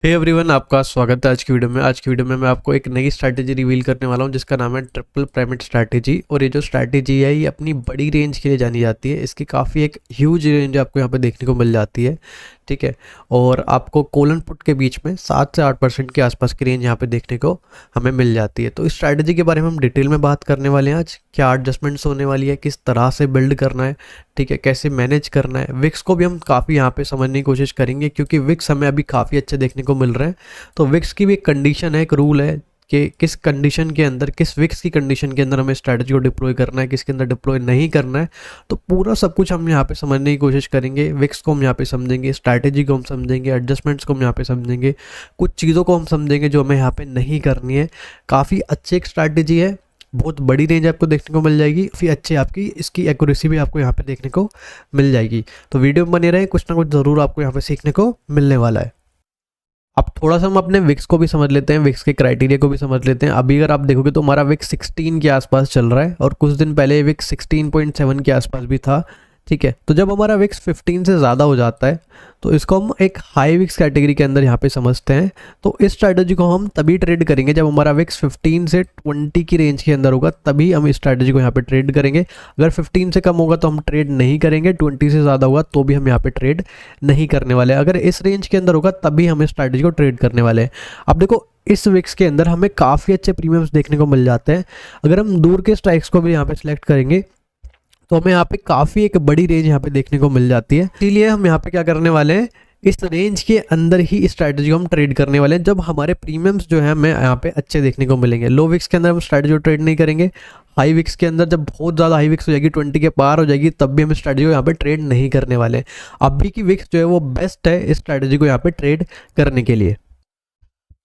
Hey everyone, आपका स्वागत है आज की वीडियो में। आज की वीडियो में मैं आपको एक नई स्ट्रैटेजी रिवील करने वाला हूं जिसका नाम है ट्रिपल पिरामिड स्ट्रैटेजी। और ये जो स्ट्रैटेजी है ये अपनी बड़ी रेंज के लिए जानी जाती है। इसकी काफ़ी एक ह्यूज रेंज आपको यहाँ पे देखने को मिल जाती है, ठीक है। और आपको कॉल एंड पुट के बीच में 7 से 8% के आसपास की रेंज यहाँ पे देखने को हमें मिल जाती है। तो इस स्ट्रैटेजी के बारे में हम डिटेल में बात करने वाले हैं आज। क्या एडजस्टमेंट्स होने वाली है, किस तरह से बिल्ड करना है, ठीक है, कैसे मैनेज करना है। विक्स को भी हम काफ़ी यहाँ पे समझने की कोशिश करेंगे क्योंकि विक्स हमें अभी काफ़ी अच्छे देखने को मिल रहे हैं। तो विक्स की भी एक कंडीशन है, एक रूल है कि किस कंडीशन के अंदर, किस विक्स की कंडीशन के अंदर हमें स्ट्रैटेजी को डिप्लॉय करना है, किसके अंदर डिप्लॉय नहीं करना है। तो पूरा सब कुछ हम यहाँ पे समझने की कोशिश करेंगे। विक्स को हम यहाँ पे समझेंगे, स्ट्रैटेजी को हम समझेंगे, एडजस्टमेंट्स को हम यहाँ पे समझेंगे, कुछ चीज़ों को हम समझेंगे जो हमें यहाँ पे नहीं करनी है। काफ़ी अच्छी एक स्ट्रैटेजी है, बहुत बड़ी रेंज आपको देखने को मिल जाएगी, काफ़ी अच्छी आपकी इसकी एक्यूरेसी भी आपको यहाँ पे देखने को मिल जाएगी। तो वीडियो में बने रहे, कुछ ना कुछ ज़रूर आपको यहाँ पे सीखने को मिलने वाला है। अब थोड़ा सा हम अपने विक्स को भी समझ लेते हैं, विक्स के क्राइटेरिया को भी समझ लेते हैं। अभी अगर आप देखोगे तो हमारा विक्स 16 के आसपास चल रहा है और कुछ दिन पहले विक्स 16.7 के आसपास भी था, ठीक है। तो जब हमारा विक्स 15 से ज़्यादा हो जाता है तो इसको हम एक हाई विक्स कैटेगरी के अंदर यहाँ पे समझते हैं। तो इस स्ट्रैटेजी को हम तभी ट्रेड करेंगे जब हमारा विक्स 15 से 20 की रेंज के अंदर होगा, तभी हम इस स्ट्रैटेजी को यहाँ पे ट्रेड करेंगे। अगर 15 से कम होगा तो हम ट्रेड नहीं करेंगे, 20 से ज़्यादा होगा तो भी हम यहाँ पे ट्रेड नहीं करने वाले। अगर इस रेंज के अंदर होगा तभी हम इस स्ट्रैटेजी को ट्रेड करने वाले हैं। अब देखो, इस विक्स के अंदर हमें काफ़ी अच्छे प्रीमियम्स देखने को मिल जाते हैं। अगर हम दूर के स्ट्राइक्स को भी यहाँ पे सिलेक्ट करेंगे तो हमें यहाँ पे काफ़ी एक बड़ी रेंज यहाँ पे देखने को मिल जाती है। इसीलिए हम यहाँ पे क्या करने वाले हैं, इस रेंज के अंदर ही इस स्ट्रैटेजी को हम ट्रेड करने वाले हैं जब हमारे प्रीमियम्स जो है हमें यहाँ पे अच्छे देखने को मिलेंगे। लो विक्स के अंदर हम स्ट्रैटेजी को ट्रेड नहीं करेंगे। हाई विक्स के अंदर जब बहुत ज़्यादा हाई विक्स हो जाएगी, 20 के पार हो जाएगी, तब भी हम स्ट्रैटेजी को यहाँ पे ट्रेड नहीं करने वाले हैं। अभी की विक्स जो है वो बेस्ट है इस स्ट्रैटेजी को यहाँ पे ट्रेड करने के लिए।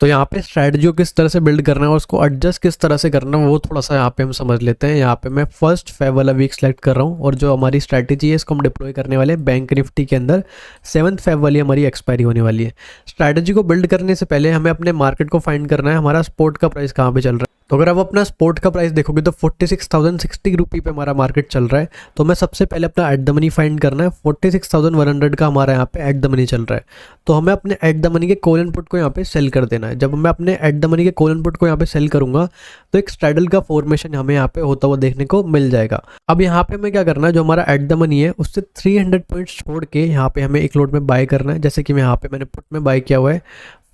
तो यहाँ पे स्ट्रैटेजी को किस तरह से बिल्ड करना है और उसको एडजस्ट किस तरह से करना है वो थोड़ा सा यहाँ पे हम समझ लेते हैं। यहाँ पे मैं फर्स्ट फेब वाला वीक सेलेक्ट कर रहा हूँ और जो हमारी स्ट्रैटेजी है इसको हम डिप्लॉय करने वाले हैं बैंक निफ्टी के अंदर। 7 फेब वाली हमारी एक्सपायरी होने वाली है। स्ट्रैटेजी को बिल्ड करने से पहले हमें अपने मार्केट को फाइंड करना है, हमारा स्पॉट का प्राइस कहाँ पे चल रहा है। तो अगर आप अपना स्पॉट का प्राइस देखोगे तो 46,060 रुपये पे हमारा मार्केट चल रहा है। तो मैं सबसे पहले अपना एट द मनी फाइंड करना है। 46,100 का हमारा यहाँ पे एट द मनी चल रहा है। तो हमें अपने एट द मनी के कॉल एंड पुट को यहाँ पे सेल कर देना है। जब मैं अपने एट द मनी के कॉल एंड पुट को यहाँ पे सेल करूंगा तो एक स्ट्रैडल का फॉर्मेशन हमें यहाँ पे होता हुआ देखने को मिल जाएगा। अब यहाँ पे हमें क्या करना है, जो हमारा एट द मनी है उससे 300 पॉइंट्स छोड़ के यहाँ पे हमें एक लॉट में बाय करना है। जैसे कि मैं यहाँ पे मैंने पुट में बाय किया हुआ है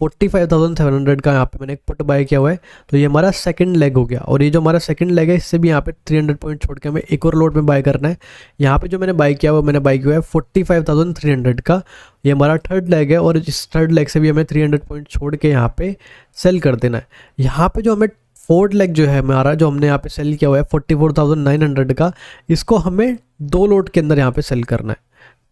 45,700 का, यहाँ पे मैंने एक पुट बाय किया हुआ है। तो ये हमारा सेकंड लेग हो गया और ये जो हमारा सेकंड लेग है इससे भी यहाँ पे 300 पॉइंट छोड़ के हमें एक और लॉट में बाय करना है। यहाँ पे जो मैंने बाय किया हुआ, मैंने बाय किया है 45,300 का, ये हमारा थर्ड लेग है और इस थर्ड लेग से भी हमें 300 पॉइंट छोड़ के यहाँ पे सेल कर देना है। यहाँ पे जो हमें फोर्थ लेग जो है हमारा, जो हमने यहाँ पे सेल किया हुआ है 44,900 का, इसको हमें 2 लॉट के अंदर यहाँ पे सेल करना है,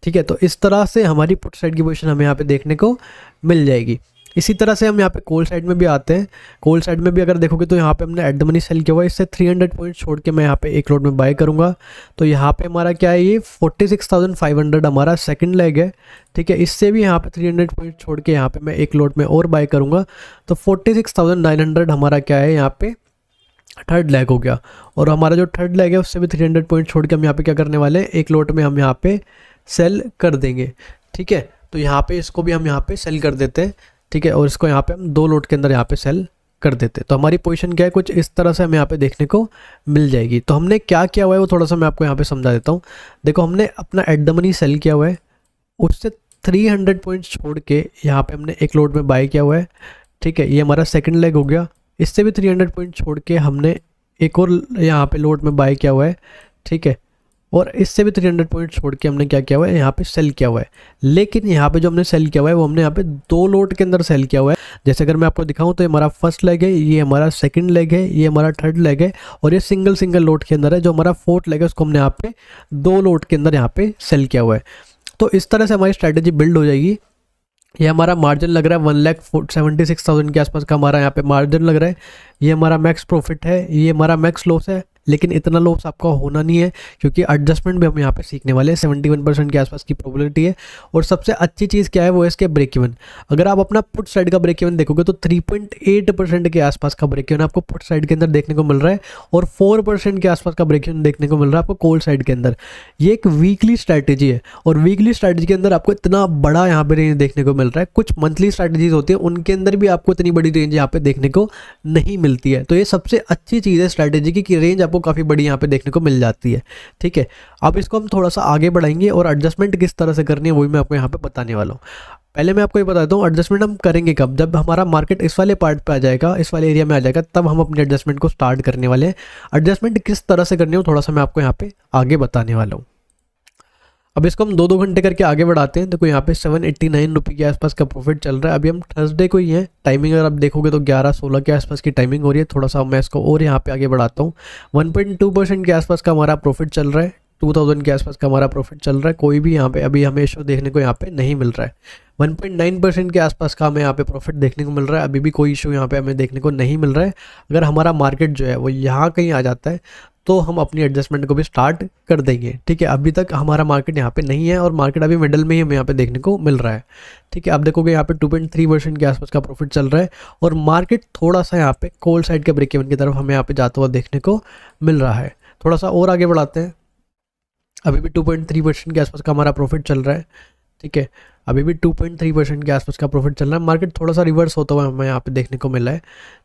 ठीक है। तो इस तरह से हमारी पुट साइड की पोजीशन हमें यहाँ पे देखने को मिल जाएगी। इसी तरह से हम यहाँ पे कॉल साइड में भी आते हैं। कॉल साइड में भी अगर देखोगे तो यहाँ पे हमने एट द मनी सेल किया हुआ है, इससे 300 पॉइंट छोड़ के मैं यहाँ पे एक लॉट में बाय करूँगा। तो यहाँ पे हमारा क्या है, ये 46,500 हमारा सेकंड लेग है, ठीक है। इससे भी यहाँ पे 300 पॉइंट छोड़ के यहाँ पे मैं एक लॉट में और बाय करूँगा। तो 46,900 हमारा क्या है, यहाँ पे थर्ड लेग हो गया। और हमारा जो थर्ड लेग है उससे भी 300 पॉइंट छोड़ के हम यहाँ पे क्या करने वाले हैं, एक लॉट में हम यहाँ पे सेल कर देंगे, ठीक है। तो यहाँ पे इसको भी हम यहाँ पे सेल कर देते हैं, ठीक है। और इसको यहाँ पे हम 2 लॉट के अंदर यहाँ पे सेल कर देते हैं। तो हमारी पोजीशन क्या है, कुछ इस तरह से हमें यहाँ पे देखने को मिल जाएगी। तो हमने क्या किया हुआ है वो थोड़ा सा मैं आपको यहाँ पे समझा देता हूँ। देखो, हमने अपना एट द मनी सेल किया हुआ है, उससे 300 पॉइंट्स छोड़ के यहाँ पे हमने एक लॉट में बाय किया हुआ है, ठीक है। ये हमारा सेकंड लेग हो गया। इससे भी 300 पॉइंट छोड़ के हमने एक और यहाँ पे लॉट में बाय किया हुआ है, ठीक है। और इससे भी 300 पॉइंट छोड़ के हमने क्या किया हुआ है, यहाँ पे सेल किया हुआ है। लेकिन यहाँ पे जो हमने सेल किया हुआ है वो हमने यहाँ पे 2 लॉट के अंदर सेल किया हुआ है। जैसे अगर मैं आपको दिखाऊं तो ये हमारा फर्स्ट लेग है, ये हमारा सेकंड लेग है, ये हमारा थर्ड लेग है और ये सिंगल लॉट के अंदर है। जो हमारा फोर्थ लेग है उसको हमने यहाँ पे 2 लॉट के अंदर यहाँ पे सेल किया हुआ है। तो इस तरह से हमारी स्ट्रैटेजी बिल्ड हो जाएगी। ये हमारा मार्जिन लग रहा है 1,76,000 के आसपास का हमारा यहाँ पे मार्जिन लग रहा है। ये हमारा मैक्स प्रॉफिट है, ये हमारा मैक्स लॉस है। लेकिन इतना लॉस आपका होना नहीं है, क्योंकि एडजस्टमेंट भी हम यहाँ पे सीखने वाले हैं। 71% के आसपास की प्रोबेबिलिटी है। और सबसे अच्छी चीज़ क्या है वो है इसके ब्रेक इवन। अगर आप अपना पुट साइड का ब्रेक इवन देखोगे तो 3.8% के आसपास का ब्रेक इवन आपको पुट साइड के अंदर देखने को मिल रहा है, और 4% के आसपास का ब्रेक इवन देखने को मिल रहा है आपको कॉल साइड के अंदर। ये एक वीकली स्ट्रैटेजी है, और वीकली स्ट्रैटेजी के अंदर आपको इतना बड़ा यहाँ पे रेंज देखने को मिल रहा है। कुछ मंथली स्ट्रैटेजीज होती है उनके अंदर भी आपको इतनी बड़ी रेंज यहाँ पे देखने को नहीं मिलती है। तो ये सबसे अच्छी चीज़ है स्ट्रैटेजी की कि रेंज आपको काफ़ी बड़ी यहाँ पे देखने को मिल जाती है। ठीक है, अब इसको हम थोड़ा सा आगे बढ़ाएंगे और एडजस्टमेंट किस तरह से करनी है वो भी मैं आपको यहाँ पे बताने वाला हूँ। पहले मैं आपको ये बताता हूँ एडजस्टमेंट हम करेंगे कब, जब हमारा मार्केट इस वाले पार्ट पे आ जाएगा, इस वाले एरिया में आ जाएगा, तब हम अपने एडजस्टमेंट को स्टार्ट करने वाले हैं। एडजस्टमेंट किस तरह से करनी हो थोड़ा सा मैं आपको यहाँ पे आगे बताने वाला हूँ। अब इसको हम 2-2 घंटे करके आगे बढ़ाते हैं। देखो यहाँ पे 789 रुपये के आसपास का प्रॉफिट चल रहा है। अभी हम थर्सडे को ही है, टाइमिंग अगर आप देखोगे तो 11-16 के आसपास की टाइमिंग हो रही है। थोड़ा सा मैं इसको और यहाँ पे आगे बढ़ाता हूँ। 1.2% के आसपास का हमारा प्रॉफिट चल रहा है, 2000 के आसपास का हमारा प्रॉफिट चल रहा है। कोई भी यहाँ पे अभी हमें इशू देखने को यहाँ पे नहीं मिल रहा है। 1.9% के आसपास का हमें यहाँ पे प्रॉफिट देखने को मिल रहा है। अभी भी कोई इशू यहाँ पे हमें देखने को नहीं मिल रहा है। अगर हमारा मार्केट जो है वो यहाँ कहीं आ जाता है तो हम अपनी एडजस्टमेंट को भी स्टार्ट कर देंगे। ठीक है, अभी तक हमारा मार्केट यहाँ पे नहीं है और मार्केट अभी मिडल में ही हमें यहाँ पे देखने को मिल रहा है। ठीक है, आप देखोगे यहाँ पे 2.3% के आसपास का प्रॉफिट चल रहा है, और मार्केट थोड़ा सा यहाँ पे कॉल साइड के ब्रेक इवन की तरफ हमें यहाँ पे जाता हुआ देखने को मिल रहा है। थोड़ा सा और आगे बढ़ाते हैं। अभी भी 2.3% के आसपास का हमारा प्रॉफिट चल रहा है। ठीक है, अभी भी 2.3% के आसपास का प्रॉफिट चल रहा है। मार्केट थोड़ा सा रिवर्स होता हुआ हमें यहाँ पे देखने को मिला है।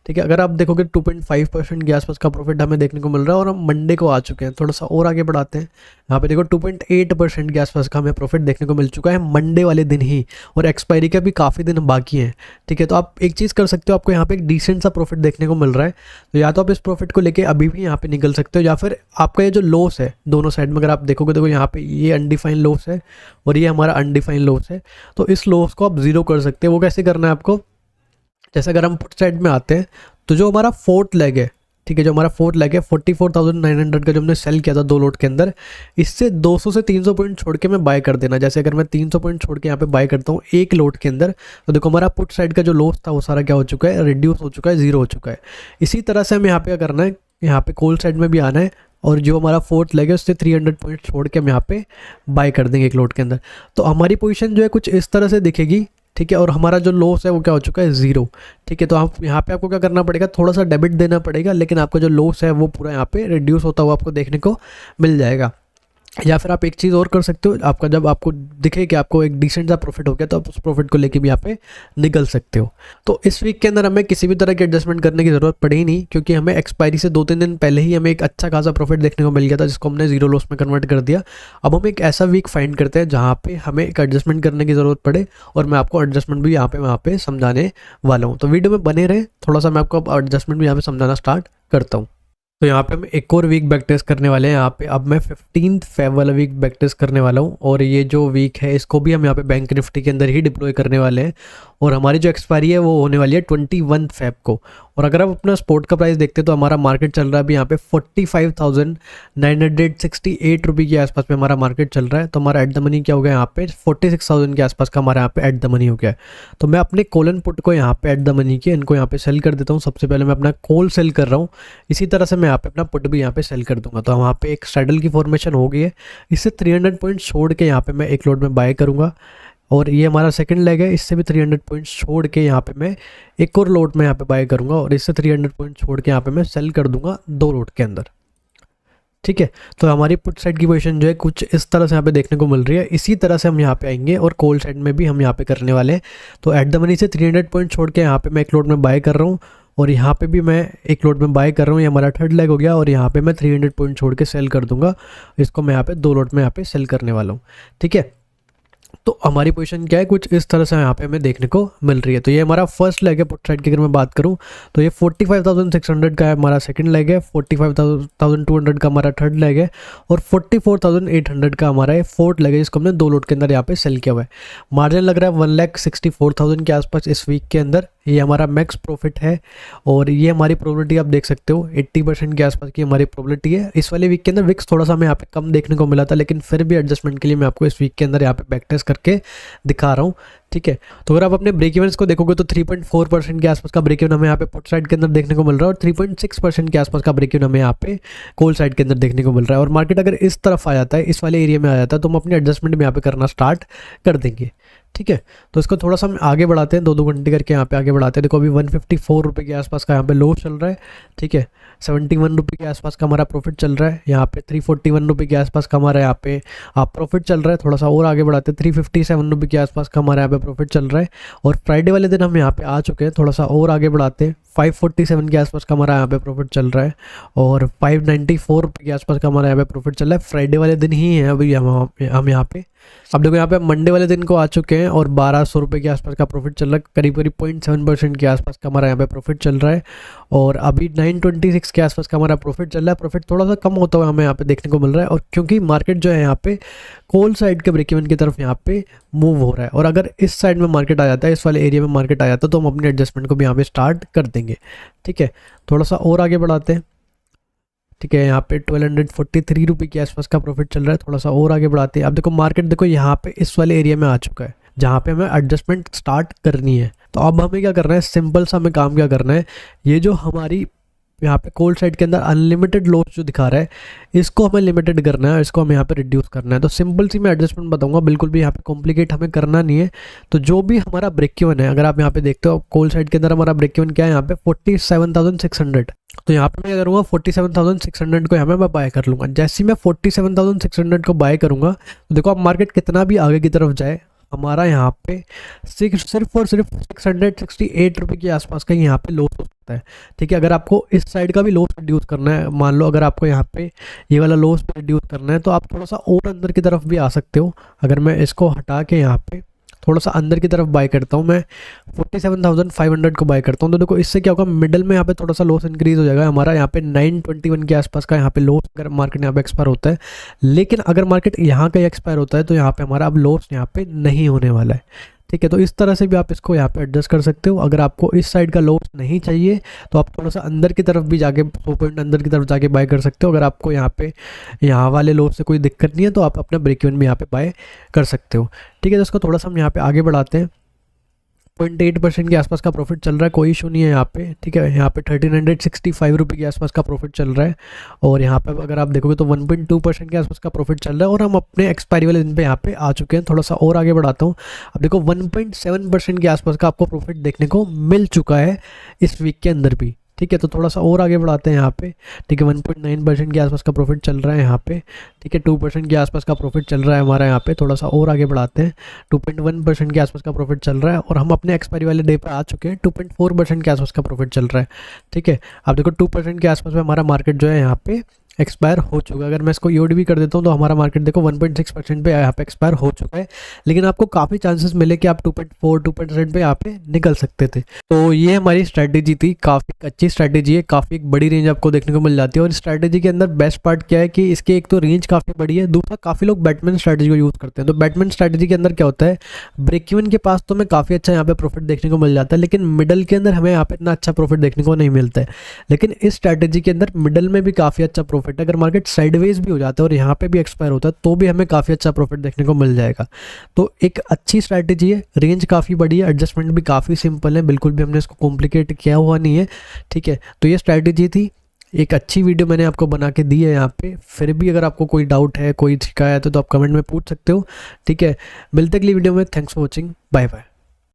ठीक है, अगर आप देखोगे 2.5% के आसपास का प्रॉफिट हमें देखने को मिल रहा है, और हम मंडे को आ चुके हैं। थोड़ा सा और आगे बढ़ाते हैं। यहाँ पे देखो 2.8% के आसपास का हमें प्रॉफिट देखने को मिल चुका है मंडे वाले दिन ही, और एक्सपायरी का भी काफ़ी दिन बाकी है। ठीक है, तो आप एक चीज़ कर सकते हो, आपको यहाँ पे एक डिसेंट सा प्रॉफिट देखने को मिल रहा है, तो या तो आप इस प्रॉफिट को लेके अभी भी यहाँ पे निकल सकते हो, या फिर आपका ये जो लॉस है दोनों साइड में अगर आप देखोगे, देखो यहाँ पे ये अनडिफाइंड लॉस है और ये हमारा अनडिफाइंड लॉस है, तो इस लॉस को आप जीरो कर सकते हैं। वो कैसे करना है आपको, जैसे अगर हम पुट साइड में आते हैं तो जो हमारा फोर्थ लेग है, ठीक है, जो हमारा फोर्थ लेग है 44,900 का जो हमने सेल किया था 2 लोट के अंदर, इससे 200 से 300 पॉइंट छोड़ के मैं बाय कर देना। जैसे अगर मैं 300 पॉइंट छोड़ के यहाँ पे बाय करता हूँ 1 लोट के अंदर, तो देखो हमारा पुट साइड का जो लॉस था वो सारा क्या हो चुका है, रिड्यूस हो चुका है, जीरो हो चुका है। इसी तरह से हमें यहाँ पे क्या करना है, यहाँ पे कॉल साइड में भी आना है, और जो हमारा फोर्थ लेग है उससे 300 पॉइंट छोड़ के हम यहाँ पे बाय कर देंगे 1 लोट के अंदर। तो हमारी पोजीशन जो है कुछ इस तरह से दिखेगी। ठीक है, और हमारा जो लॉस है वो क्या हो चुका है, जीरो। ठीक है, तो आप यहाँ पे आपको क्या करना पड़ेगा, थोड़ा सा डेबिट देना पड़ेगा, लेकिन आपका जो लॉस है वो पूरा यहाँ पे रिड्यूस होता हुआ आपको देखने को मिल जाएगा। या फिर आप एक चीज़ और कर सकते हो, आपका जब आपको दिखे कि आपको एक डिसेंट सा प्रॉफिट हो गया, तो आप उस प्रॉफिट को लेके भी यहाँ पे निकल सकते हो। तो इस वीक के अंदर हमें किसी भी तरह की एडजस्टमेंट करने की ज़रूरत पड़ी ही नहीं, क्योंकि हमें एक्सपायरी से 2-3 दिन पहले ही हमें एक अच्छा खासा प्रॉफिट देखने को मिल गया था, जिसको हमने जीरो लॉस में कन्वर्ट कर दिया। अब हम एक ऐसा वीक फाइंड करते हैं जहाँ पे हमें एक एडजस्टमेंट करने की ज़रूरत पड़े, और मैं आपको एडजस्टमेंट भी वहाँ पे समझाने वाला हूँ। तो वीडियो में बने रहे, थोड़ा सा मैं आपको एडजस्टमेंट भी यहाँ पे समझाना स्टार्ट करता हूँ। तो यहाँ पे हम एक और वीक बैक टेस्ट करने वाले हैं। यहाँ पे अब मैं 15 फेब वाला वीक बैक टेस्ट करने वाला हूँ, और ये जो वीक है इसको भी हम यहाँ पे बैंक निफ्टी के अंदर ही डिप्लॉय करने वाले हैं, और हमारी जो एक्सपायरी है वो होने वाली है 21 फेब को। और अगर आप अपना स्पॉट का प्राइस देखते हैं तो हमारा मार्केट चल रहा है अभी यहाँ पे 45,968 रुपये के आसपास में हमारा मार्केट चल रहा है। तो हमारा एट द मनी क्या हो गया, यहाँ पे 46,000 के आसपास का हमारा यहाँ पे एट द मनी हो गया है। तो मैं अपने कॉल एंड पुट को यहाँ पे एट द मनी के इनको यहाँ पे सेल कर देता हूँ। सबसे पहले मैं अपना कॉल सेल कर रहा हूँ, इसी तरह से मैं यहाँ पे अपना पुट भी यहाँ पे सेल कर दूंगा। तो वहाँ पे एक सैडल की फॉर्मेशन हो गई है, इससे 300 पॉइंट छोड़ के यहाँ पे मैं 1 लोट में बाय करूँगा, और ये हमारा सेकंड लेग है, इससे भी 300 पॉइंट छोड़ के यहाँ पे मैं एक और लोट में यहाँ पे बाय करूँगा, और इससे 300 पॉइंट छोड़ के यहाँ पे मैं सेल कर दूंगा 2 लोट के अंदर। ठीक है, तो हमारी पुट साइड की पोजीशन जो है कुछ इस तरह से यहाँ पे देखने को मिल रही है। इसी तरह से हम यहाँ पे आएंगे और कॉल साइड में भी हम यहाँ पे करने वाले हैं। तो एट द मनी से 300 पॉइंट छोड़ के यहाँ पे मैं 1 लोट में बाय कर रहा हूँ, और यहाँ पे भी मैं 1 लोट में बाय कर रहा हूँ। ये हमारा थर्ड लेग हो गया, और यहाँ पे मैं 300 पॉइंट छोड़ के सेल कर दूंगा। इसको मैं यहाँ पे 2 लोट में यहाँ पे सेल करने वाला हूँ। ठीक है, तो हमारी पोजीशन क्या है, कुछ इस तरह से यहाँ पे हमें देखने को मिल रही है। तो ये हमारा फर्स्ट लेग है पुट साइड की अगर मैं बात करूँ तो ये 45,600 का है हमारा सेकंड लेग है, 45,200 का हमारा थर्ड लेग है, और 44,800 का हमारा ये फोर्थ लेग है, जिसको हमने 2 लोट के अंदर यहाँ पे सेल किया हुआ है। मार्जिन लग रहा है 1,64,000 के आसपास इस वीक के अंदर। ये हमारा मैक्स प्रॉफिट है और ये हमारी प्रोबेबिलिटी आप देख सकते हो 80% के आसपास की हमारी प्रोबेबिलिटी है। इस वाले वीक के अंदर विक्स थोड़ा सा हमें यहाँ पे कम देखने को मिला था, लेकिन फिर भी एडजस्टमेंट के लिए मैं आपको इस वीक के अंदर यहाँ पे बैक टेस्ट करके दिखा रहा हूँ, ठीक है। तो अगर आप अपने ब्रेक इवेंट्स को देखोगे तो 3.4% के आसपास का ब्रेक इवन हमें यहाँ पे पुट साइड के अंदर देखने को मिल रहा है और 3.6% के आसपास का ब्रेक इवन हमें यहाँ पे कॉल साइड के अंदर देखने को मिल रहा है। और मार्केट अगर इस तरफ आ जाता है, इस वाले एरिया में आ जाता है, तो हम अपने एडजस्टमेंट में यहाँ पे करना स्टार्ट कर देंगे, ठीक है। तो इसको थोड़ा सा हम आगे बढ़ाते हैं, 2 घंटे करके यहाँ पे आगे बढ़ाते हैं। देखो अभी 154 रुपये के आसपास का यहाँ पे लो चल रहा है, ठीक है। 71 रुपये के आसपास का हमारा प्रॉफिट चल रहा है, यहाँ पे 341 रुपये के आसपास का हमारा यहाँ पे प्रॉफिट चल रहा है। थोड़ा सा और आगे बढ़ाते हैं, 357 रुपये के आसपास का हमारा यहाँ पे प्रॉफिट चल रहा है। और फ्राइडे वाले दिन हम यहाँ पे आ चुके हैं, थोड़ा सा और आगे बढ़ाते हैं, 547 के आसपास का हमारा यहाँ पे प्रॉफिट चल रहा है और 594 रुपये के आसपास का हमारा यहाँ पे प्रॉफिट चल रहा है। फ्राइडे वाले दिन ही है अभी हम यहाँ पे। अब देखो यहाँ पे मंडे वाले दिन को आ चुके हैं और 1200 रुपये के आसपास का प्रॉफिट चल रहा है, करीब 0.7% के आसपास का हमारा यहाँ पे प्रॉफिट चल रहा है। और अभी 926 के आसपास का हमारा प्रॉफिट चल रहा है। प्रॉफिट थोड़ा सा कम होता हुआ हमें यहाँ पे देखने को मिल रहा है, और क्योंकि मार्केट जो है यहाँ पे कॉल साइड के ब्रेक इवन की तरफ यहाँ पे मूव हो रहा है, और अगर इस साइड में मार्केट आ जाता है, इस वाले एरिया में मार्केट आ जाता है, तो हम अपने एडजस्टमेंट को भी यहाँ पे स्टार्ट कर देंगे, ठीक है। थोड़ा सा और आगे बढ़ाते हैं, ठीक है। यहाँ पे 1243 रुपये के आसपास का प्रॉफिट चल रहा है। थोड़ा सा और आगे बढ़ाते हैं। अब देखो मार्केट देखो यहाँ पे इस वाले एरिया में आ चुका है, जहाँ पे हमें एडजस्टमेंट स्टार्ट करनी है। तो अब हमें क्या करना है, सिंपल सा हमें काम क्या करना है, ये जो हमारी यहाँ पे कोल्ड साइड के अंदर अनलिमिटेड लॉस जो दिखा रहा है, इसको हमें लिमिटेड करना है, इसको हमें यहाँ पे रिड्यूस करना है। तो सिंपल सी मैं एडजस्टमेंट बताऊंगा, बिल्कुल भी यहाँ पे कॉम्प्लिकेट हमें करना नहीं है। तो जो भी हमारा ब्रेक इवन है, अगर आप यहाँ पे देखते हो कोल्ड साइड के अंदर हमारा ब्रेक इवन क्या है, यहाँ पे 47,600। तो यहाँ पे मैं क्या करूँगा, 47,600 को यहाँ पे मैं बाय कर लूँगा। जैसे ही मैं 47,600 को बाय करूँगा, तो देखो अब मार्केट कितना भी आगे की तरफ जाए, हमारा यहाँ पे सिर्फ और सिर्फ 668 रुपये के आसपास का यहाँ पे लॉस हो सकता है, ठीक है। अगर आपको इस साइड का भी लॉस रिड्यूस करना है, मान लो अगर आपको यहाँ पे ये वाला लॉस रिड्यूस करना है, तो आप थोड़ा सा और अंदर की तरफ भी आ सकते हो। अगर मैं इसको हटा के यहाँ पे थोड़ा सा अंदर की तरफ बाय करता हूँ, मैं 47,500 को बाय करता हूँ, तो देखो इससे क्या होगा, मिडल में यहाँ पे थोड़ा सा लॉस इंक्रीज हो जाएगा हमारा। यहाँ पे 921 के आसपास का यहाँ पे लॉस अगर मार्केट यहाँ पे एक्सपायर होता है, लेकिन अगर मार्केट यहाँ का एक्सपायर होता है, तो यहाँ पे हमारा अब लॉस यहाँ पे नहीं होने वाला है, ठीक है। तो इस तरह से भी आप इसको यहाँ पे एडजस्ट कर सकते हो। अगर आपको इस साइड का लॉस नहीं चाहिए, तो आप थोड़ा सा अंदर की तरफ भी जाके 100 पॉइंट अंदर की तरफ जाके बाय कर सकते हो। अगर आपको यहाँ पे यहाँ वाले लॉस से कोई दिक्कत नहीं है, तो आप अपना ब्रेक इवन भी यहाँ पे बाय कर सकते हो, ठीक है। तो इसको थोड़ा सा हम यहाँ पे आगे बढ़ाते हैं। 0.8% के आसपास का प्रॉफिट चल रहा है, कोई इशू नहीं है यहाँ पे, ठीक है। यहाँ पे 1365 रुपये के आसपास का प्रॉफिट चल रहा है, और यहाँ पे अगर आप देखोगे तो 1.2% के आसपास का प्रॉफिट चल रहा है। और हम अपने एक्सपायरी वाले दिन पे यहाँ पे आ चुके हैं। थोड़ा सा और आगे बढ़ाता हूँ। अब देखो 1.7% के आसपास का आपको प्रॉफिट देखने को मिल चुका है इस वीक के अंदर भी, ठीक है। तो थोड़ा सा और आगे बढ़ाते हैं यहाँ पे, ठीक है। 1.9% के आसपास का प्रॉफिट चल रहा है यहाँ पे, ठीक है। 2% के आसपास का प्रॉफिट चल रहा है हमारा यहाँ पे। थोड़ा सा और आगे बढ़ाते हैं, 2.1% के आसपास का प्रॉफिट चल रहा है, और हम अपने एक्सपायरी वाले डे पे आ चुके हैं। 2.4% के आसपास का प्रॉफिट चल रहा है, ठीक है। अब देखो 2% के आसपास में हमारा मार्केट जो है यहाँ पे एक्सपायर हो चुका है। अगर मैं इसको ईओडी भी कर देता हूँ, तो हमारा मार्केट देखो 1.6% पे यहाँ पे एक्सपायर हो चुका है, लेकिन आपको काफ़ी चांसेस मिले कि आप 2.4% पे यहाँ पे निकल सकते थे। तो ये हमारी स्ट्रैटेजी थी, काफ़ी अच्छी स्ट्रैटेजी है, काफ़ी एक बड़ी रेंज आपको देखने को मिल जाती है। और स्ट्रैटेजी के अंदर बेस्ट पार्ट क्या है कि इसकी एक तो रेंज काफ़ी बड़ी है, दूसरा काफ़ी लोग बैटमैन स्ट्रैटेजी को यूज़ करते हैं। तो बैटमैन स्ट्रैटेजी के अंदर क्या होता है, ब्रेक इवन के पास तो हमें काफ़ी अच्छा यहाँ पे प्रॉफिट देखने को मिल जाता है, लेकिन मिडल के अंदर हमें यहाँ पे इतना अच्छा प्रॉफिट देखने को नहीं मिलता है। लेकिन इस स्ट्रैटेजी के अंदर मिडल में भी काफ़ी अच्छा प्रॉफिट है। अगर मार्केट साइडवेज भी हो जाता है और यहाँ पे भी एक्सपायर होता है, तो भी हमें काफ़ी अच्छा प्रॉफिट देखने को मिल जाएगा। तो एक अच्छी स्ट्रैटेजी है, रेंज काफ़ी बड़ी है, एडजस्टमेंट भी काफ़ी सिंपल है, बिल्कुल भी हमने इसको कॉम्प्लिकेट किया हुआ नहीं है, ठीक है। तो ये स्ट्रैटेजी थी, एक अच्छी वीडियो मैंने आपको बना के दी है यहाँ पे। फिर भी अगर आपको कोई डाउट है, कोई शिकायत है, तो आप कमेंट में पूछ सकते हो, ठीक है। मिलते अगली वीडियो में। Thanks for watching, bye bye.